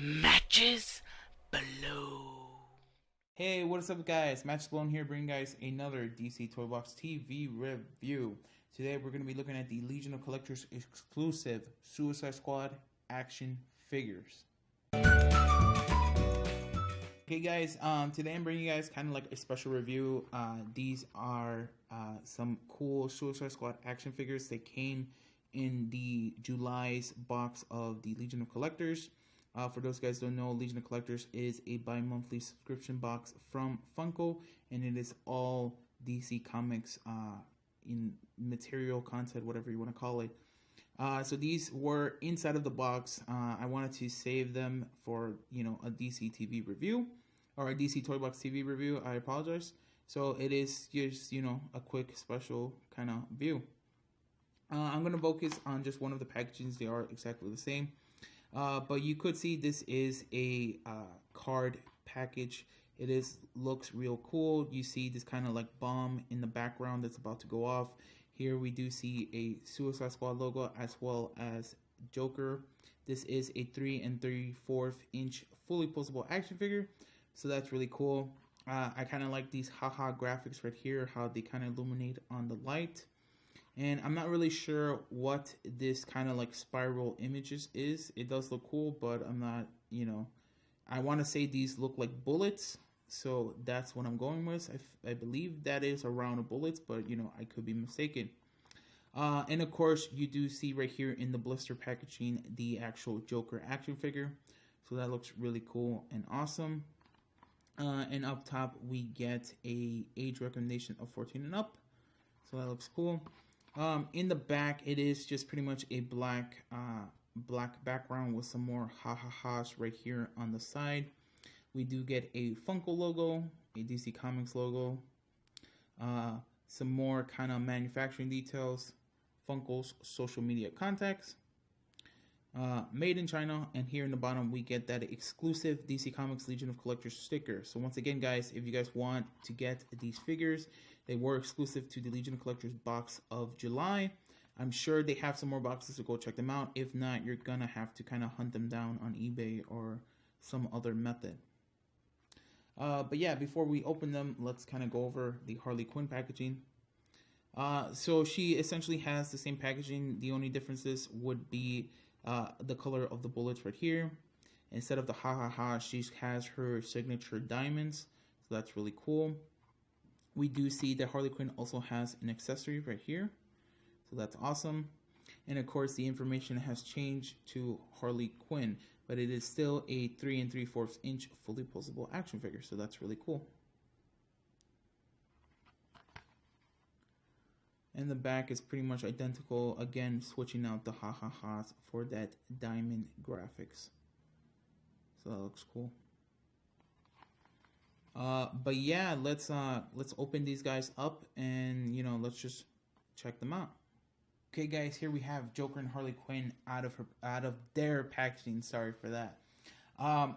Matches Balone. Hey, what is up, guys? Balone here, bringing guys another DC Toy Box TV review. Today we're going to be looking at the Legion of Collectors exclusive Suicide Squad action figures. Okay, guys. Today I'm bringing you guys kind of like a special review. These are some cool Suicide Squad action figures that came in the July's box of the Legion of Collectors. For those guys who don't know, Legion of Collectors is a bi-monthly subscription box from Funko, and it is all DC Comics in material, content, whatever you want to call it. So these were inside of the box. I wanted to save them for, a DC TV review, or a DC Toy Box TV review. I apologize. So it is just, a quick special kind of view. I'm going to focus on just one of the packagings. They are exactly the same. But you could see this is a card package. It looks real cool. You see this kind of like bomb in the background that's about to go off. Here we do see a Suicide Squad logo as well as Joker. This is a 3 3/4 inch fully posable action figure, so that's really cool. I kind of like these haha graphics right here, how they kind of illuminate on the light. And I'm not really sure what this kind of like spiral images is. It does look cool, but I'm not, I want to say these look like bullets. So that's what I'm going with. I believe that is a round of bullets, but, I could be mistaken. And of course, you do see right here in the blister packaging the actual Joker action figure. So that looks really cool and awesome. And up top, we get a age recommendation of 14 and up. So that looks cool. In the back, it is just pretty much a black background with some more ha-ha-ha's right here on the side. We do get a Funko logo, a DC Comics logo, some more kind of manufacturing details, Funko's social media contacts, made in China, and here in the bottom we get that exclusive DC Comics Legion of Collectors sticker. So once again, guys, if you guys want to get these figures, they were exclusive to the Legion of Collectors box of July. I'm sure they have some more boxes, so go check them out. If not, you're gonna have to kind of hunt them down on eBay or some other method. But yeah, before we open them, let's kind of go over the Harley Quinn packaging. So she essentially has the same packaging. The only differences would be the color of the bullets right here. Instead of the ha-ha-ha, she has her signature diamonds. So that's really cool. We do see that Harley Quinn also has an accessory right here. So that's awesome. And of course, the information has changed to Harley Quinn, but it is still a 3 3/4 inch fully posable action figure. So that's really cool. And the back is pretty much identical. Again, switching out the ha-ha-ha's for that diamond graphics. So that looks cool. But yeah, let's open these guys up and let's just check them out. Okay, guys, here we have Joker and Harley Quinn out of their packaging. Sorry for that.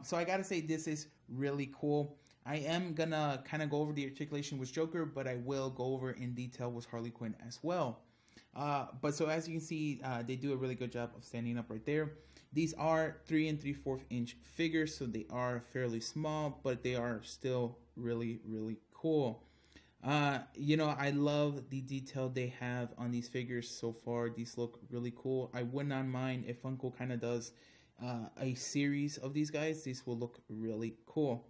So I gotta say this is really cool. I am gonna kind of go over the articulation with Joker, but I will go over in detail with Harley Quinn as well. But so as you can see, they do a really good job of standing up right there. These are 3 3/4 inch figures, so they are fairly small, but they are still really, really cool. I love the detail they have on these figures so far. These look really cool. I would not mind if Funko kind of does a series of these guys. These will look really cool.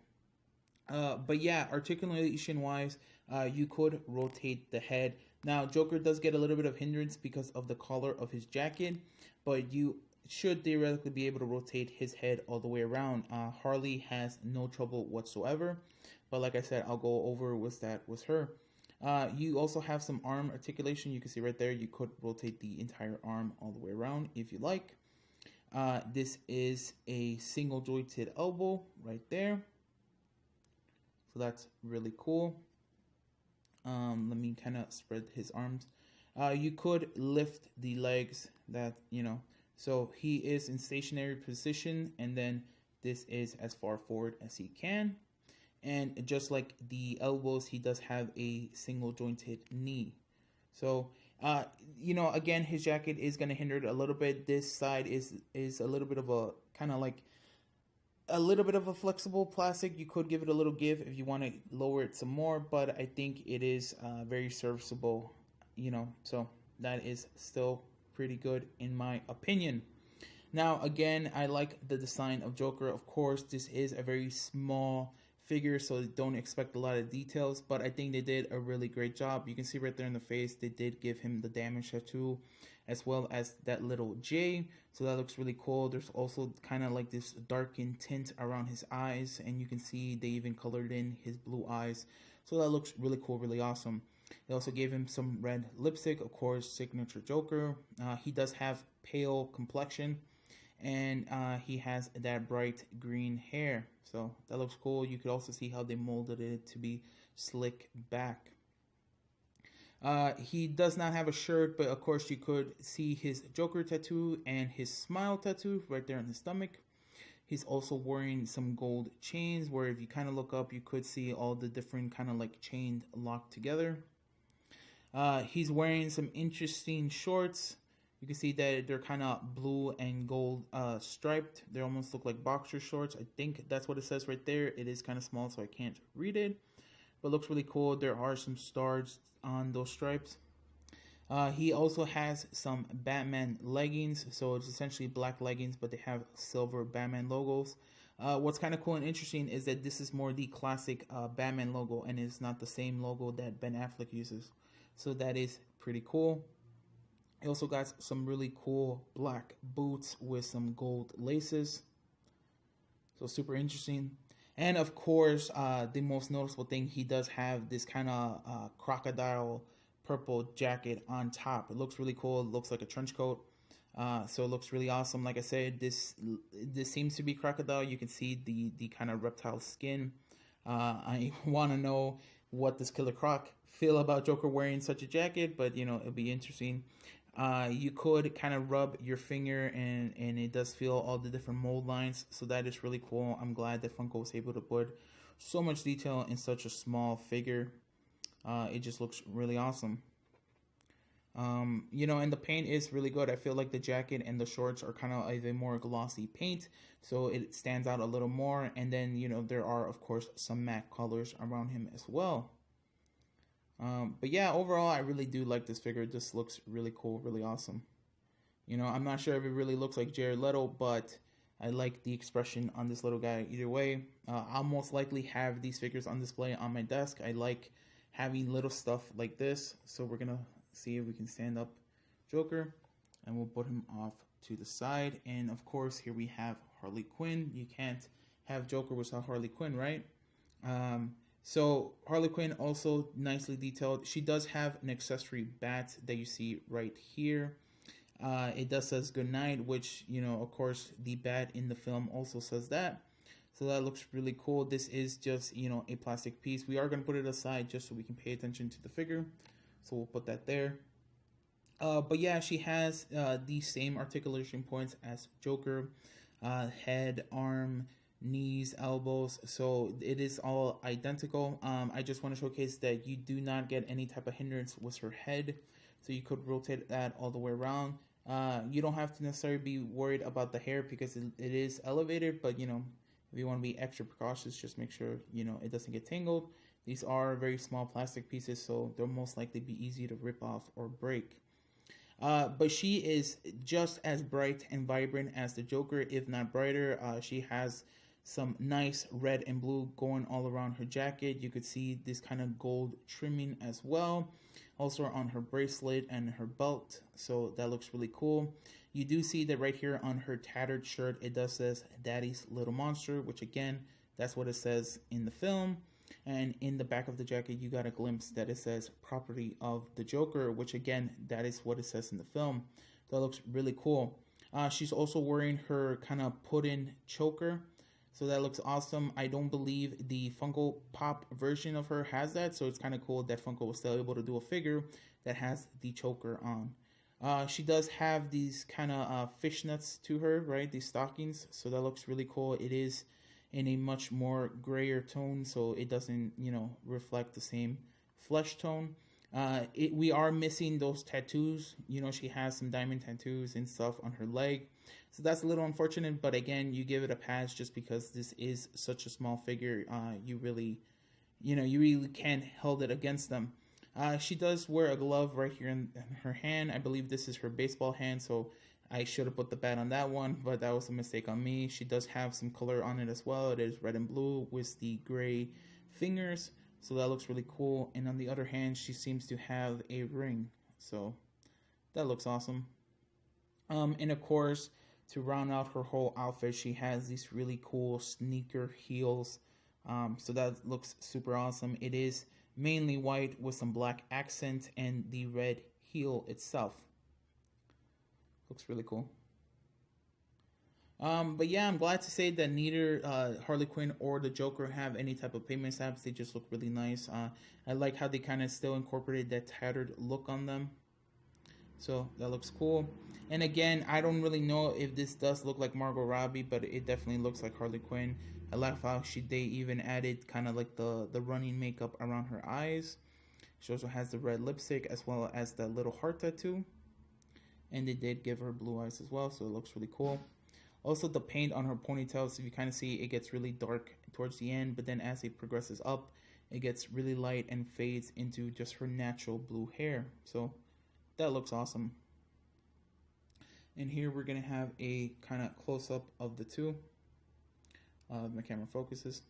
But yeah, articulation-wise, you could rotate the head. Now, Joker does get a little bit of hindrance because of the color of his jacket, but you should theoretically be able to rotate his head all the way around. Harley has no trouble whatsoever, but like I said, I'll go over with that with her. You also have some arm articulation. You can see right there, you could rotate the entire arm all the way around if you like. This is a single jointed elbow right there. So that's really cool. Let me kind of spread his arms. You could lift the legs so he is in stationary position, and then this is as far forward as he can. And just like the elbows, he does have a single jointed knee. So again, his jacket is going to hinder it a little bit. This side is a little bit of a kind of like a little bit of a flexible plastic. You could give it a little give if you want to lower it some more, but I think it is very serviceable, so that is still pretty good in my opinion. Now, again, I like the design of Joker. Of course, this is a very small figure, so don't expect a lot of details, but I think they did a really great job. You can see right there in the face, they did give him the damage tattoo as well as that little J, so that looks really cool. There's also kind of like this darkened tint around his eyes, and you can see they even colored in his blue eyes, so that looks really cool, really awesome. They also gave him some red lipstick, of course, signature Joker. He does have pale complexion, and he has that bright green hair, so that looks cool. You could also see how they molded it to be slick back. He does not have a shirt, but of course you could see his Joker tattoo and his smile tattoo right there in his stomach. He's also wearing some gold chains, where if you kind of look up, you could see all the different kind of like chained locked together. He's wearing some interesting shorts. You can see that they're kind of blue and gold striped. They almost look like boxer shorts. I think that's what it says right there. It is kind of small, so I can't read it, but it looks really cool. There are some stars on those stripes. He also has some Batman leggings, so it's essentially black leggings, but they have silver Batman logos. What's kind of cool and interesting is that this is more the classic Batman logo, and it's not the same logo that Ben Affleck uses, so that is pretty cool. He also got some really cool black boots with some gold laces, so super interesting. And of course, the most noticeable thing, he does have this kind of crocodile purple jacket on top. It looks really cool. It looks like a trench coat, so it looks really awesome. Like I said, this seems to be crocodile. You can see the kind of reptile skin. I want to know what does Killer Croc feel about Joker wearing such a jacket, but it'll be interesting. You could kind of rub your finger, and it does feel all the different mold lines, so that is really cool. I'm glad that Funko was able to put so much detail in such a small figure. It just looks really awesome. And the paint is really good. I feel like the jacket and the shorts are kind of a more glossy paint, so it stands out a little more. And then there are of course some matte colors around him as well. But yeah, overall, I really do like this figure. This looks really cool, really awesome. I'm not sure if it really looks like Jared Leto, but I like the expression on this little guy either way. I'll most likely have these figures on display on my desk. I like having little stuff like this. So we're going to see if we can stand up Joker, and we'll put him off to the side. And of course, here we have Harley Quinn. You can't have Joker without Harley Quinn, right? So Harley Quinn also nicely detailed. She does have an accessory bat that you see right here. It does says goodnight, which, of course, the bat in the film also says that. So that looks really cool. This is just, a plastic piece. We are going to put it aside just so we can pay attention to the figure. So we'll put that there. But yeah, she has the same articulation points as Joker. Head, arm, knees, elbows, so it is all identical. I just want to showcase that you do not get any type of hindrance with her head, so you could rotate that all the way around. You don't have to necessarily be worried about the hair because it is elevated, but if you want to be extra precautious, just make sure it doesn't get tangled. These are very small plastic pieces, so they'll most likely be easy to rip off or break. But she is just as bright and vibrant as the Joker, if not brighter. She has some nice red and blue going all around her jacket. You could see this kind of gold trimming as well, also on her bracelet and her belt, so that looks really cool. You do see that right here on her tattered shirt, it does says Daddy's Little Monster, which again, that's what it says in the film. And in the back of the jacket, you got a glimpse that it says property of the Joker, which again, that is what it says in the film. That looks really cool. She's also wearing her kind of put-in choker, so that looks awesome. I don't believe the Funko Pop version of her has that, so it's kind of cool that Funko was still able to do a figure that has the choker on. She does have these kind of fishnets to her, right? These stockings, so that looks really cool. It is in a much more grayer tone, so it doesn't, reflect the same flesh tone. We are missing those tattoos. You know, she has some diamond tattoos and stuff on her leg. So that's a little unfortunate, but again, you give it a pass just because this is such a small figure. You really can't hold it against them. She does wear a glove right here in her hand. I believe this is her baseball hand, so I should have put the bat on that one, but that was a mistake on me. She does have some color on it as well. It is red and blue with the gray fingers, so that looks really cool. And on the other hand, she seems to have a ring, so that looks awesome. And of course, to round out her whole outfit, she has these really cool sneaker heels. So that looks super awesome. It is mainly white with some black accent and the red heel itself. Looks really cool. But yeah, I'm glad to say that neither Harley Quinn or the Joker have any type of payment stamps. They just look really nice. I like how they kind of still incorporated that tattered look on them. So that looks cool. And again, I don't really know if this does look like Margot Robbie, but it definitely looks like Harley Quinn. I love how they even added kind of like the running makeup around her eyes. She also has the red lipstick as well as the little heart tattoo. And they did give her blue eyes as well, so it looks really cool. Also, the paint on her ponytail, so you kind of see it gets really dark towards the end, but then as it progresses up, it gets really light and fades into just her natural blue hair. So that looks awesome. And here we're going to have a kind of close-up of the two. My camera focuses.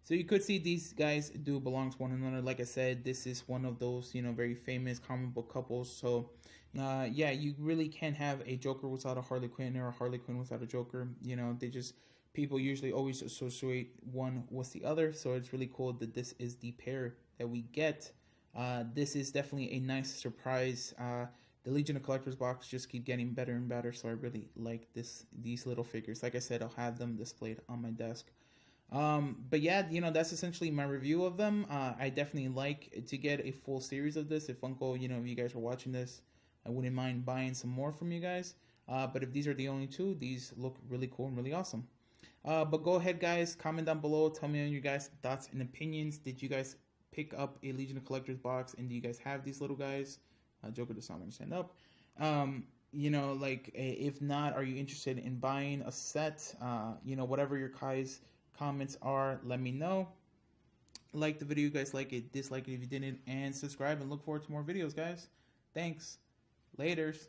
So you could see these guys do belong to one another. Like I said, this is one of those, very famous comic book couples. So, yeah, you really can't have a Joker without a Harley Quinn or a Harley Quinn without a Joker. People usually always associate one with the other. So it's really cool that this is the pair that we get. This is definitely a nice surprise. The Legion of Collectors box just keep getting better and better. So I really like these little figures. Like I said, I'll have them displayed on my desk. But yeah, that's essentially my review of them. I definitely like to get a full series of this. If Funko, if you guys are watching this, I wouldn't mind buying some more from you guys. But if these are the only two, these look really cool and really awesome. But go ahead, guys, comment down below. Tell me on your guys' thoughts and opinions. Did you guys pick up a Legion of Collectors box? And do you guys have these little guys? Joker does not want to stand up. If not, are you interested in buying a set? Whatever your guys' comments are, let me know. Like the video, you guys like it, dislike it if you didn't, and subscribe and look forward to more videos, guys. Thanks. Laters.